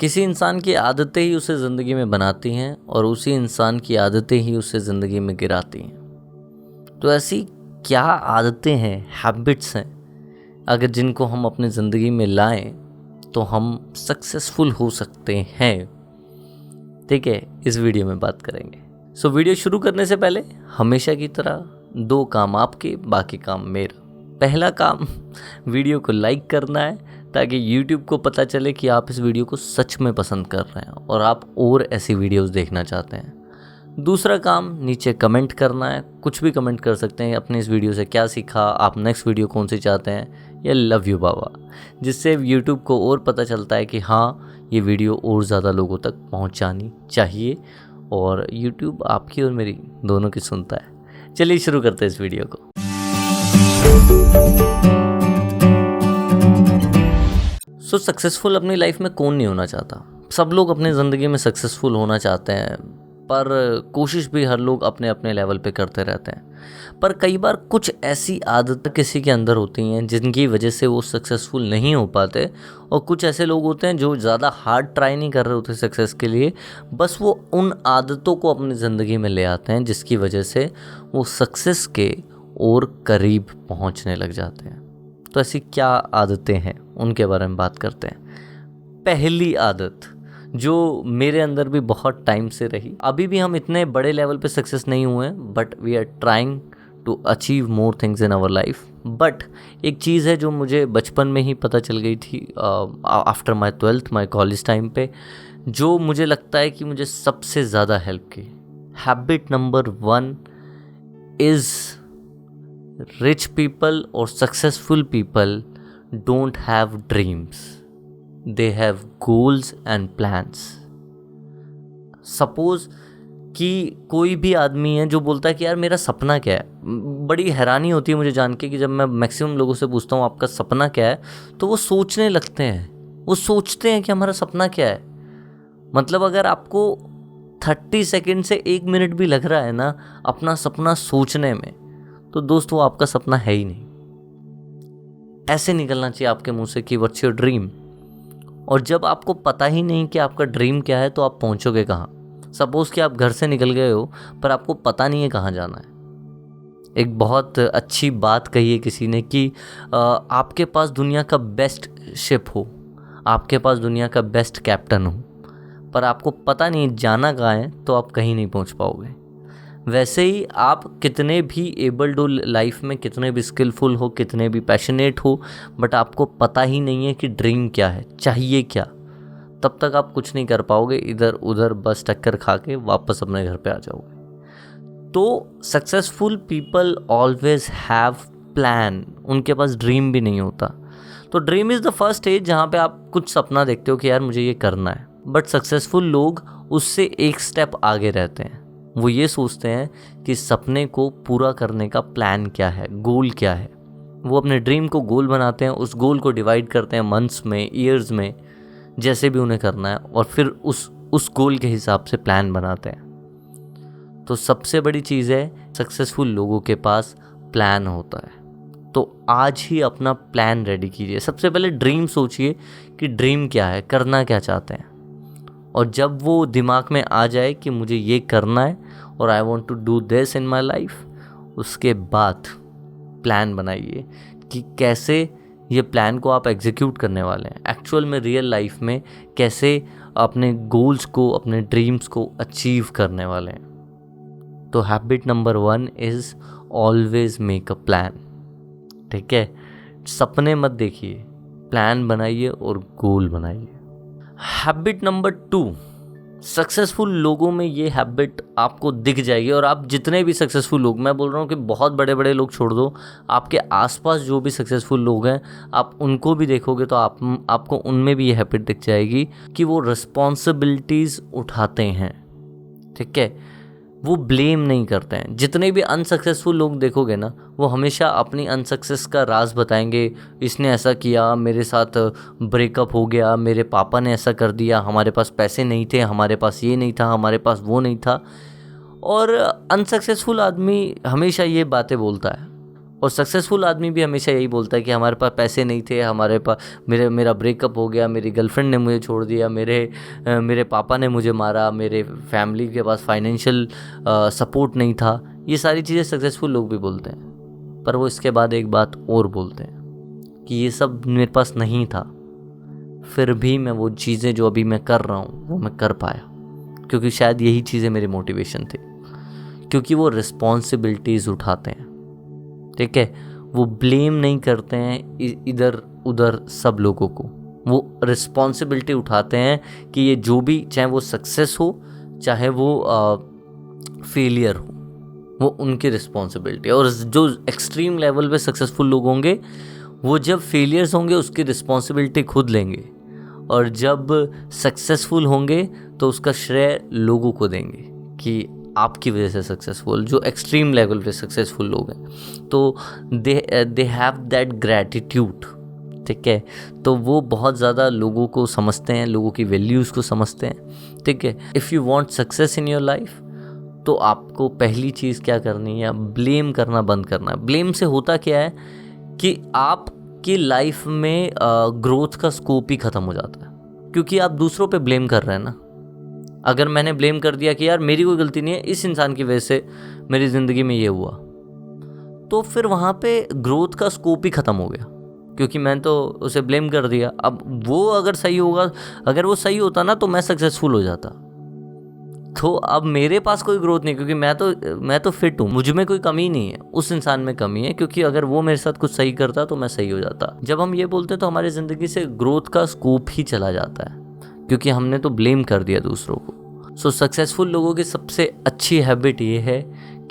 किसी इंसान की आदतें ही उसे ज़िंदगी में बनाती हैं और उसी इंसान की आदतें ही उसे ज़िंदगी में गिराती हैं। तो ऐसी क्या आदतें हैं, हैबिट्स हैं, अगर जिनको हम अपनी ज़िंदगी में लाएं तो हम सक्सेसफुल हो सकते हैं। ठीक है, इस वीडियो में बात करेंगे। सो वीडियो शुरू करने से पहले हमेशा की तरह 2 काम आपके, बाकी काम मेरा। पहला काम वीडियो को लाइक करना है ताकि YouTube को पता चले कि आप इस वीडियो को सच में पसंद कर रहे हैं और आप और ऐसी वीडियोस देखना चाहते हैं। दूसरा काम नीचे कमेंट करना है, कुछ भी कमेंट कर सकते हैं। अपने इस वीडियो से क्या सीखा, आप नेक्स्ट वीडियो कौन सी चाहते हैं, या लव यू बाबा, जिससे YouTube को और पता चलता है कि हाँ, ये वीडियो और ज़्यादा लोगों तक पहुँचानी चाहिए और YouTube आपकी और मेरी दोनों की सुनता है। चलिए शुरू करते हैं इस वीडियो को। सक्सेसफुल अपनी लाइफ में कौन नहीं होना चाहता। सब लोग अपनी ज़िंदगी में सक्सेसफुल होना चाहते हैं, पर कोशिश भी हर लोग अपने अपने लेवल पे करते रहते हैं। पर कई बार कुछ ऐसी आदतें किसी के अंदर होती हैं जिनकी वजह से वो सक्सेसफुल नहीं हो पाते, और कुछ ऐसे लोग होते हैं जो ज़्यादा हार्ड ट्राई नहीं कर रहे होते सक्सेस के लिए, बस वो उन आदतों को अपनी ज़िंदगी में ले आते हैं जिसकी वजह से वो सक्सेस के और करीब पहुँचने लग जाते हैं। तो ऐसी क्या आदतें हैं, उनके बारे में बात करते हैं। पहली आदत जो मेरे अंदर भी बहुत टाइम से रही, अभी भी हम इतने बड़े लेवल पे सक्सेस नहीं हुए हैं, but we are trying to achieve more things in our life. But एक चीज़ है जो मुझे बचपन में ही पता चल गई थी, after my 12th, my college time पे, जो मुझे लगता है कि मुझे सबसे ज़्यादा हेल्प की। Habit number 1 is rich people or successful people don't have dreams, they have goals and plans. Suppose कि कोई भी आदमी है जो बोलता है कि यार मेरा सपना क्या है। बड़ी हैरानी होती है मुझे जान के कि जब मैं मैक्सिमम लोगों से पूछता हूँ आपका सपना क्या है, तो वो सोचने लगते हैं, वो सोचते हैं कि हमारा सपना क्या है। मतलब अगर आपको 30 सेकेंड से 1 मिनट भी लग रहा है ना अपना सपना सोचने में, तो दोस्त वो आपका सपना है ही नहीं। ऐसे निकलना चाहिए आपके मुंह से कि व्हाट्स योर ड्रीम। और जब आपको पता ही नहीं कि आपका ड्रीम क्या है तो आप पहुंचोगे कहाँ। सपोज कि आप घर से निकल गए हो पर आपको पता नहीं है कहाँ जाना है। एक बहुत अच्छी बात कही है किसी ने कि आपके पास दुनिया का बेस्ट शिप हो, आपके पास दुनिया का बेस्ट कैप्टन हो, पर आपको पता नहीं जाना कहाँ है, तो आप कहीं नहीं पहुँच पाओगे। वैसे ही आप कितने भी एबल्ड हो लाइफ में, कितने भी स्किलफुल हो, कितने भी पैशनेट हो, बट आपको पता ही नहीं है कि ड्रीम क्या है, चाहिए क्या, तब तक आप कुछ नहीं कर पाओगे। इधर उधर बस टक्कर खा के वापस अपने घर पे आ जाओगे। तो successful people always have plan, उनके पास ड्रीम भी नहीं होता। तो dream is the first stage जहाँ पे आप कुछ सपना देखते हो कि यार मुझे ये करना है, बट सक्सेसफुल लोग उससे एक स्टेप आगे रहते हैं। वो ये सोचते हैं कि सपने को पूरा करने का प्लान क्या है, गोल क्या है। वो अपने ड्रीम को गोल बनाते हैं, उस गोल को डिवाइड करते हैं मंथ्स में, ईयर्स में, जैसे भी उन्हें करना है, और फिर उस गोल के हिसाब से प्लान बनाते हैं। तो सबसे बड़ी चीज़ है, सक्सेसफुल लोगों के पास प्लान होता है। तो आज ही अपना प्लान रेडी कीजिए। सबसे पहले ड्रीम सोचिए कि ड्रीम क्या है, करना क्या चाहते हैं, और जब वो दिमाग में आ जाए कि मुझे ये करना है और I want to do this in my life, उसके बाद प्लान बनाइए कि कैसे ये प्लान को आप एग्जीक्यूट करने वाले हैं एक्चुअल में, रियल लाइफ में कैसे अपने गोल्स को, अपने ड्रीम्स को अचीव करने वाले हैं। तो habit number 1 is always make a plan. ठीक है, सपने मत देखिए, प्लान बनाइए और गोल बनाइए। हैबिट नंबर 2, सक्सेसफुल लोगों में ये हैबिट आपको दिख जाएगी। और आप जितने भी सक्सेसफुल लोग, मैं बोल रहा हूँ कि बहुत बड़े बड़े लोग छोड़ दो, आपके आसपास जो भी सक्सेसफुल लोग हैं आप उनको भी देखोगे तो आपको उनमें भी ये हैबिट दिख जाएगी कि वो रिस्पॉन्सिबिलिटीज़ उठाते हैं। ठीक है, वो ब्लेम नहीं करते हैं। जितने भी अनसक्सेसफुल लोग देखोगे ना, वो हमेशा अपनी अनसक्सेस का राज बताएंगे। इसने ऐसा किया, मेरे साथ ब्रेकअप हो गया, मेरे पापा ने ऐसा कर दिया, हमारे पास पैसे नहीं थे, हमारे पास ये नहीं था, हमारे पास वो नहीं था। और अनसक्सेसफुल आदमी हमेशा ये बातें बोलता है और सक्सेसफुल आदमी भी हमेशा यही बोलता है कि हमारे पास पैसे नहीं थे, हमारे पास मेरा ब्रेकअप हो गया, मेरी गर्लफ्रेंड ने मुझे छोड़ दिया, मेरे पापा ने मुझे मारा, मेरे फैमिली के पास फाइनेंशियल सपोर्ट नहीं था। ये सारी चीज़ें सक्सेसफुल लोग भी बोलते हैं, पर वो इसके बाद एक बात और बोलते हैं कि ये सब मेरे पास नहीं था, फिर भी मैं वो चीज़ें जो अभी मैं कर रहा हूँ वो मैं कर पाया, क्योंकि शायद यही चीज़ें मेरी मोटिवेशन थी, क्योंकि वो रिस्पॉन्सिबिलिटीज़ उठाते हैं। ठीक है, वो ब्लेम नहीं करते हैं इधर उधर सब लोगों को, वो रिस्पॉन्सिबिलिटी उठाते हैं कि ये जो भी, चाहे वो सक्सेस हो चाहे वो फेलियर हो, वो उनकी रिस्पॉन्सिबिलिटी। और जो एक्सट्रीम लेवल पे सक्सेसफुल लोग होंगे वो जब फेलियर्स होंगे उसकी रिस्पॉन्सिबिलिटी खुद लेंगे, और जब सक्सेसफुल होंगे तो उसका श्रेय लोगों को देंगे कि आपकी वजह से सक्सेसफुल। जो एक्सट्रीम लेवल पे सक्सेसफुल लोग हैं तो दे हैव दैट ग्रैटिट्यूड। ठीक है, तो वो बहुत ज़्यादा लोगों को समझते हैं, लोगों की वैल्यूज़ को समझते हैं। ठीक है, if you want success in your life तो आपको पहली चीज़ क्या करनी है, ब्लेम करना बंद करना है। ब्लेम से होता क्या है कि आपकी लाइफ में ग्रोथ का स्कोप ही ख़त्म हो जाता है, क्योंकि आप दूसरों पे ब्लेम कर रहे हैं ना। अगर मैंने ब्लेम कर दिया कि यार मेरी कोई गलती नहीं है, इस इंसान की वजह से मेरी ज़िंदगी में ये हुआ, तो फिर वहाँ पे ग्रोथ का स्कोप ही ख़त्म हो गया, क्योंकि मैंने तो उसे ब्लेम कर दिया। अब वो अगर सही होगा, अगर वो सही होता ना तो मैं सक्सेसफुल हो जाता। तो अब मेरे पास कोई ग्रोथ नहीं, क्योंकि मैं तो फिट हूँ, मुझ में कोई कमी नहीं है, उस इंसान में कमी है, क्योंकि अगर वो मेरे साथ कुछ सही करता तो मैं सही हो जाता। जब हम ये बोलते हैं तो हमारी ज़िंदगी से ग्रोथ का स्कोप ही चला जाता है, क्योंकि हमने तो ब्लेम कर दिया दूसरों को। सो सक्सेसफुल लोगों की सबसे अच्छी हैबिट ये है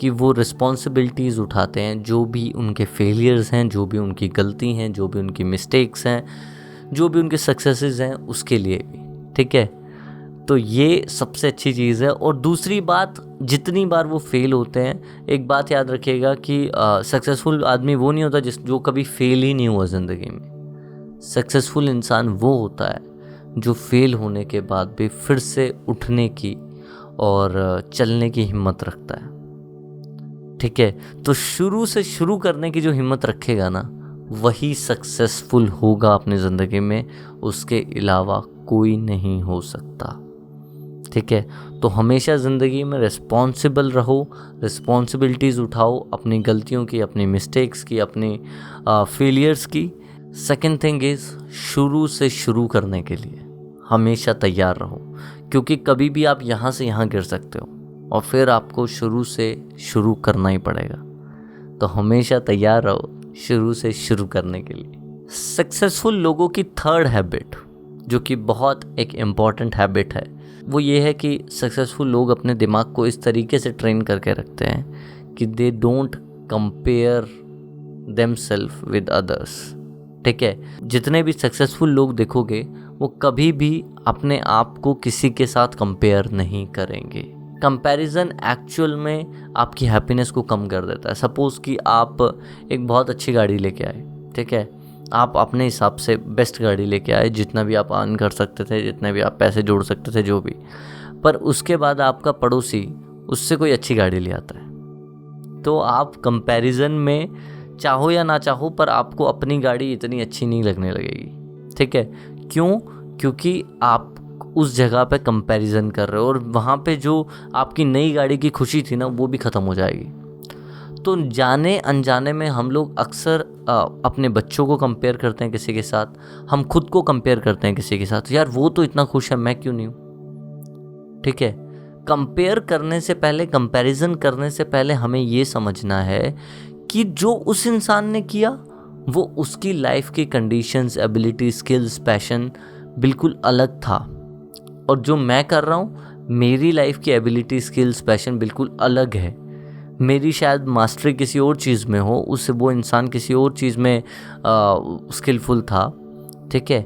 कि वो रिस्पॉन्सिबिलिटीज़ उठाते हैं, जो भी उनके फेलियर्स हैं, जो भी उनकी गलती हैं, जो भी उनकी मिस्टेक्स हैं, जो भी उनके सक्सेसेस हैं, उसके लिए भी। ठीक है, तो ये सबसे अच्छी चीज़ है। और दूसरी बात, जितनी बार वो फेल होते हैं, एक बात याद रखिएगा कि सक्सेसफुल आदमी वो नहीं होता जो कभी फेल ही नहीं हुआ ज़िंदगी में। सक्सेसफुल इंसान वो होता है जो फेल होने के बाद भी फिर से उठने की और चलने की हिम्मत रखता है। ठीक है, तो शुरू से शुरू करने की जो हिम्मत रखेगा ना, वही सक्सेसफुल होगा अपनी ज़िंदगी में, उसके अलावा कोई नहीं हो सकता। ठीक है, तो हमेशा ज़िंदगी में रिस्पॉन्सिबल रहो, रिस्पॉन्सिबिलिटीज़ उठाओ, अपनी गलतियों की, अपनी मिस्टेक्स की, अपनी फेलियर्स की। सेकंड थिंग इज़, शुरू से शुरू करने के लिए हमेशा तैयार रहो, क्योंकि कभी भी आप यहाँ से यहाँ गिर सकते हो और फिर आपको शुरू से शुरू करना ही पड़ेगा। तो हमेशा तैयार रहो शुरू से शुरू करने के लिए। सक्सेसफुल लोगों की थर्ड हैबिट, जो कि बहुत एक इम्पॉर्टेंट हैबिट है, वो ये है कि सक्सेसफुल लोग अपने दिमाग को इस तरीके से ट्रेन करके रखते हैं कि they don't compare themselves with others. ठीक है, जितने भी सक्सेसफुल लोग देखोगे वो कभी भी अपने आप को किसी के साथ कंपेयर नहीं करेंगे। कंपैरिजन एक्चुअल में आपकी हैप्पीनेस को कम कर देता है। सपोज़ कि आप एक बहुत अच्छी गाड़ी लेके आए, ठीक है, आप अपने हिसाब से बेस्ट गाड़ी लेके आए, जितना भी आप अर्न कर सकते थे, जितने भी आप पैसे जोड़ सकते थे, जो भी, पर उसके बाद आपका पड़ोसी उससे कोई अच्छी गाड़ी ले आता है, तो आप कंपैरिजन में चाहो या ना चाहो पर आपको अपनी गाड़ी इतनी अच्छी नहीं लगने लगेगी। ठीक है, क्यों? क्योंकि आप उस जगह पे कंपैरिजन कर रहे हो और वहाँ पे जो आपकी नई गाड़ी की खुशी थी ना, वो भी ख़त्म हो जाएगी। तो जाने अनजाने में हम लोग अक्सर अपने बच्चों को कंपेयर करते हैं किसी के साथ, हम खुद को कंपेयर करते हैं किसी के साथ। यार वो तो इतना खुश है, मैं क्यों नहीं हूँ? ठीक है, कंपेयर करने से पहले, कंपैरिजन करने से पहले हमें ये समझना है कि जो उस इंसान ने किया वो उसकी लाइफ की कंडीशंस, एबिलिटी, स्किल्स, पैशन बिल्कुल अलग था, और जो मैं कर रहा हूँ, मेरी लाइफ की एबिलिटी, स्किल्स, पैशन बिल्कुल अलग है। मेरी शायद मास्टरी किसी और चीज़ में हो, उससे वो इंसान किसी और चीज़ में स्किलफुल था। ठीक है,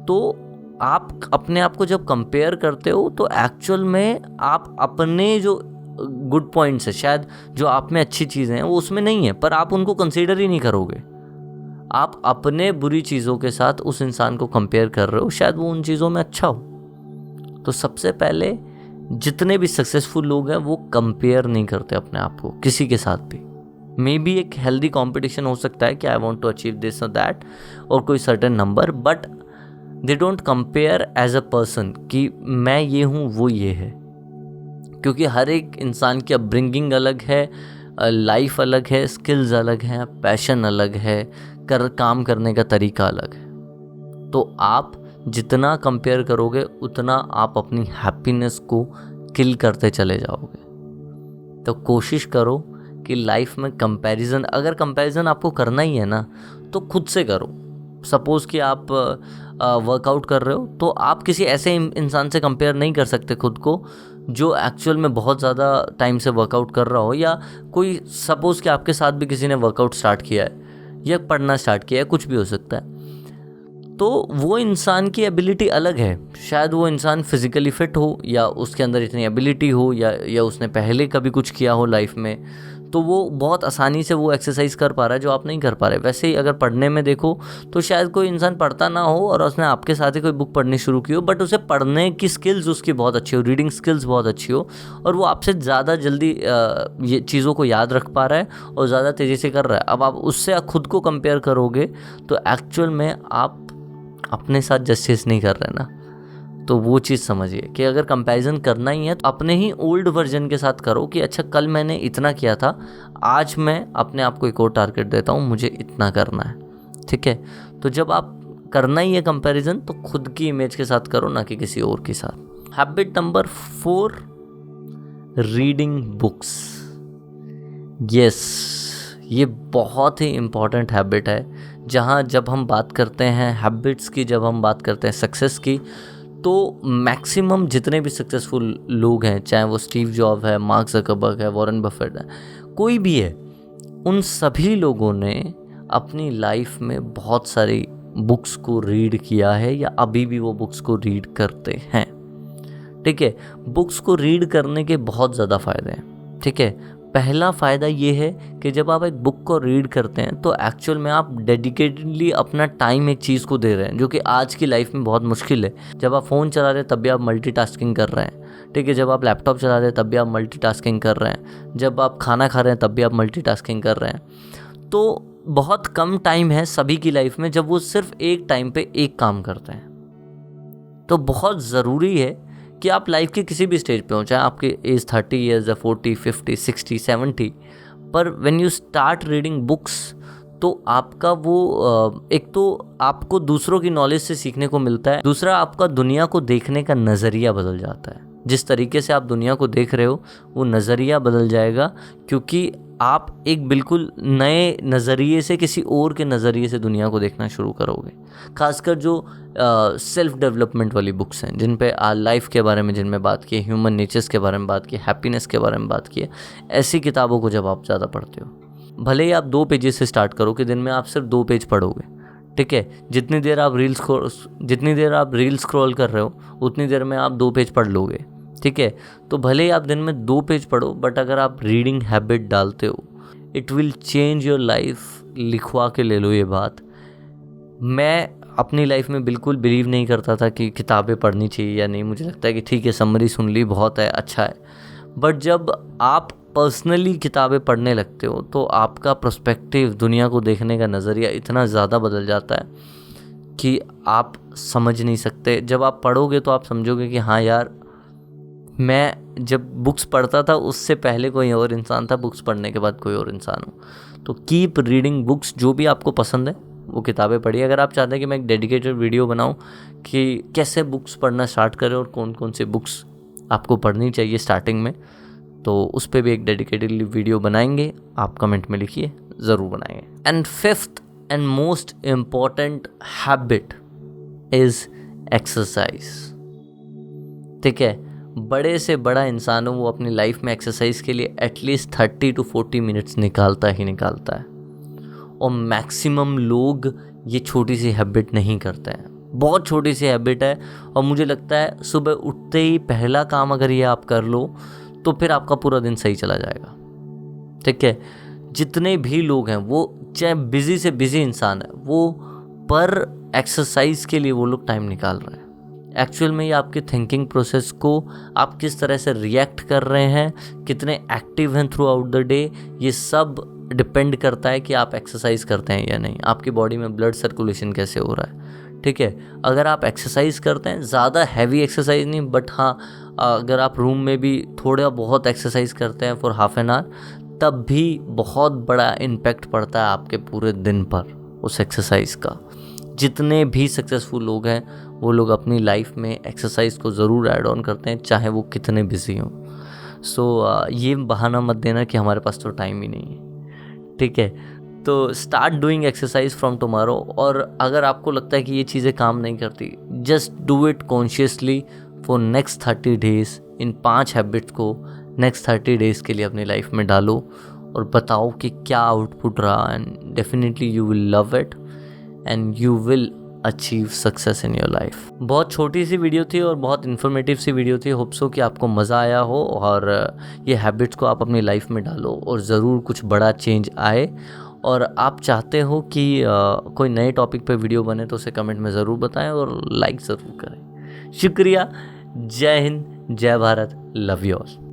तो आप अपने आप को जब कंपेयर करते हो तो एक्चुअल में आप अपने जो गुड पॉइंट्स है, शायद जो आप में अच्छी चीज़ें हैं वो उसमें नहीं है, पर आप उनको कंसीडर ही नहीं करोगे। आप अपने बुरी चीज़ों के साथ उस इंसान को कंपेयर कर रहे हो, शायद वो उन चीज़ों में अच्छा हो। तो सबसे पहले जितने भी सक्सेसफुल लोग हैं वो कंपेयर नहीं करते अपने आप को किसी के साथ भी। मे बी एक हेल्दी कंपटीशन हो सकता है कि I want to achieve this और दैट और कोई certain number, but they don't compare as a person कि मैं ये हूँ वो ये है, क्योंकि हर एक इंसान की अपब्रिंगिंग अलग है, लाइफ अलग है, स्किल्स अलग हैं, पैशन अलग है, काम करने का तरीका अलग है। तो आप जितना कंपेयर करोगे उतना आप अपनी हैप्पीनेस को किल करते चले जाओगे। तो कोशिश करो कि लाइफ में कंपैरिजन, अगर कंपैरिजन आपको करना ही है ना तो खुद से करो। सपोज़ कि आप वर्कआउट कर रहे हो तो आप किसी ऐसे इंसान से कंपेयर नहीं कर सकते खुद को जो एक्चुअल में बहुत ज़्यादा टाइम से वर्कआउट कर रहा हो, या कोई सपोज़ कि आपके साथ भी किसी ने वर्कआउट स्टार्ट किया है या पढ़ना स्टार्ट किया है, कुछ भी हो सकता है। तो वो इंसान की एबिलिटी अलग है, शायद वो इंसान फिज़िकली फिट हो या उसके अंदर इतनी एबिलिटी हो या उसने पहले कभी कुछ किया हो लाइफ में, तो वो बहुत आसानी से वो एक्सरसाइज कर पा रहा है जो आप नहीं कर पा रहे। वैसे ही अगर पढ़ने में देखो तो शायद कोई इंसान पढ़ता ना हो और उसने आपके साथ ही कोई बुक पढ़नी शुरू की हो, बट उसे पढ़ने की स्किल्स उसकी बहुत अच्छी हो, रीडिंग स्किल्स बहुत अच्छी हो, और वो आपसे ज़्यादा जल्दी ये चीज़ों को याद रख पा रहा है और ज़्यादा तेज़ी से कर रहा है। अब आप उससे खुद को कंपेयर करोगे तो एक्चुअल में आप अपने साथ जस्टिस नहीं कर रहे ना। तो वो चीज़ समझिए कि अगर कंपैरिजन करना ही है तो अपने ही ओल्ड वर्जन के साथ करो कि अच्छा कल मैंने इतना किया था, आज मैं अपने आप को एक और टारगेट देता हूँ, मुझे इतना करना है। ठीक है, तो जब आप करना ही है कंपैरिजन तो खुद की इमेज के साथ करो, ना कि किसी और के साथ। Habit number 4, reading books. Yes, ये बहुत ही इम्पॉर्टेंट हैबिट है। जहाँ जब हम बात करते हैं हैबिट्स की, जब हम बात करते हैं सक्सेस की, तो मैक्सिमम जितने भी सक्सेसफुल लोग हैं, चाहे वो स्टीव जॉब है, मार्क ज़करबर्ग है, वॉरेन बफेट है, कोई भी है, उन सभी लोगों ने अपनी लाइफ में बहुत सारी बुक्स को रीड किया है या अभी भी वो बुक्स को रीड करते हैं। ठीक है, बुक्स को रीड करने के बहुत ज़्यादा फ़ायदे हैं। ठीक है, पहला फ़ायदा ये है कि जब आप एक बुक को रीड करते हैं तो एक्चुअल में आप डेडिकेटेडली अपना टाइम एक चीज़ को दे रहे हैं, जो कि आज की लाइफ में बहुत मुश्किल है। जब आप फ़ोन चला रहे हैं तब भी आप मल्टीटास्किंग कर रहे हैं। ठीक है, जब आप लैपटॉप चला रहे हैं तब भी आप मल्टीटास्किंग कर रहे हैं, जब आप खाना खा रहे हैं तब भी आप मल्टीटास्किंग कर रहे हैं। तो बहुत कम टाइम है सभी की लाइफ में जब वो सिर्फ एक टाइम पे एक काम करते हैं। तो बहुत ज़रूरी है कि आप लाइफ के किसी भी स्टेज पे हो, चाहे आपके एज 30 ईयर्स या 40, 50, 60, 70, पर when you start reading books तो आपका वो एक तो आपको दूसरों की नॉलेज से सीखने को मिलता है, दूसरा आपका दुनिया को देखने का नज़रिया बदल जाता है। जिस तरीके से आप दुनिया को देख रहे हो वो नज़रिया बदल जाएगा, क्योंकि आप एक बिल्कुल नए नज़रिए से, किसी और के नज़रिए से दुनिया को देखना शुरू करोगे। खासकर जो सेल्फ डेवलपमेंट वाली बुक्स हैं, जिन पे लाइफ के बारे में जिनमें बात की, ह्यूमन नेचर्स के बारे में बात की, हैप्पीनेस के बारे में बात की, ऐसी किताबों को जब आप ज़्यादा पढ़ते हो, भले ही आप 2 पेजेस से स्टार्ट करो कि दिन में आप सिर्फ 2 पेज पढ़ोगे। ठीक है, जितनी देर आप रील स्क्रॉल कर रहे हो उतनी देर में आप 2 पेज पढ़ लोगे। ठीक है, तो भले ही आप दिन में 2 पेज पढ़ो, बट अगर आप रीडिंग हैबिट डालते हो, it will change your life. लिखवा के ले लो ये बात। मैं अपनी लाइफ में बिल्कुल बिलीव नहीं करता था कि किताबें पढ़नी चाहिए या नहीं। मुझे लगता है कि ठीक है, समरी सुन ली, बहुत है, अच्छा है। बट जब आप पर्सनली किताबें पढ़ने लगते हो तो आपका पर्सपेक्टिव, दुनिया को देखने का नज़रिया इतना ज़्यादा बदल जाता है कि आप समझ नहीं सकते। जब आप पढ़ोगे तो आप समझोगे कि हाँ यार, मैं जब बुक्स पढ़ता था उससे पहले कोई और इंसान था, बुक्स पढ़ने के बाद कोई और इंसान हूँ। तो कीप रीडिंग बुक्स। जो भी आपको पसंद है वो किताबें पढ़िए। अगर आप चाहते हैं कि मैं एक डेडिकेटेड वीडियो बनाऊं कि कैसे बुक्स पढ़ना स्टार्ट करें और कौन कौन से बुक्स आपको पढ़नी चाहिए स्टार्टिंग में, तो उस पर भी एक डेडिकेटेडली वीडियो बनाएंगे। आप कमेंट में लिखिए, ज़रूर बनाएंगे। And 5th and most important habit is exercise. ठीक है, बड़े से बड़ा इंसान हो वो अपनी लाइफ में एक्सरसाइज के लिए एटलीस्ट 30 to 40 मिनट्स निकालता ही निकालता है, और मैक्सिमम लोग ये छोटी सी हैबिट नहीं करते हैं। बहुत छोटी सी हैबिट है, और मुझे लगता है सुबह उठते ही पहला काम अगर ये आप कर लो तो फिर आपका पूरा दिन सही चला जाएगा। ठीक है, जितने भी लोग हैं वो चाहे बिजी से बिजी इंसान है, वो पर एक्सरसाइज के लिए वो लोग टाइम निकाल रहे हैं। एक्चुअल में ये आपके थिंकिंग प्रोसेस को, आप किस तरह से रिएक्ट कर रहे हैं, कितने एक्टिव हैं थ्रू आउट द डे, ये सब डिपेंड करता है कि आप एक्सरसाइज करते हैं या नहीं, आपकी बॉडी में ब्लड सर्कुलेशन कैसे हो रहा है। ठीक है, अगर आप एक्सरसाइज करते हैं, ज़्यादा हैवी एक्सरसाइज नहीं, बट हाँ अगर आप रूम में भी थोड़ा बहुत एक्सरसाइज करते हैं फॉर हाफ एन आवर, तब भी बहुत बड़ा इम्पैक्ट पड़ता है आपके पूरे दिन पर उस एक्सरसाइज का। जितने भी सक्सेसफुल लोग हैं वो लोग अपनी लाइफ में एक्सरसाइज को ज़रूर ऐड ऑन करते हैं, चाहे वो कितने बिजी हों। सो ये बहाना मत देना कि हमारे पास तो टाइम ही नहीं है। ठीक है, तो start doing exercise from tomorrow. और अगर आपको लगता है कि ये चीज़ें काम नहीं करती, just do it consciously for next 30 days. In 5 habits को नेक्स्ट 30 डेज़ के लिए अपनी लाइफ में डालो और बताओ कि क्या आउटपुट रहा, and definitely you will love it and you will achieve success in your life. बहुत छोटी सी वीडियो थी और बहुत इन्फॉर्मेटिव सी वीडियो थी। होप सो कि आपको मज़ा आया हो और ये हैबिट्स को आप अपनी लाइफ में डालो और ज़रूर कुछ बड़ा चेंज आए। और आप चाहते हो कि कोई नए टॉपिक पे वीडियो बने तो उसे कमेंट में ज़रूर बताएं और लाइक ज़रूर करें। शुक्रिया। जय हिंद, जय भारत, लव यू ऑल।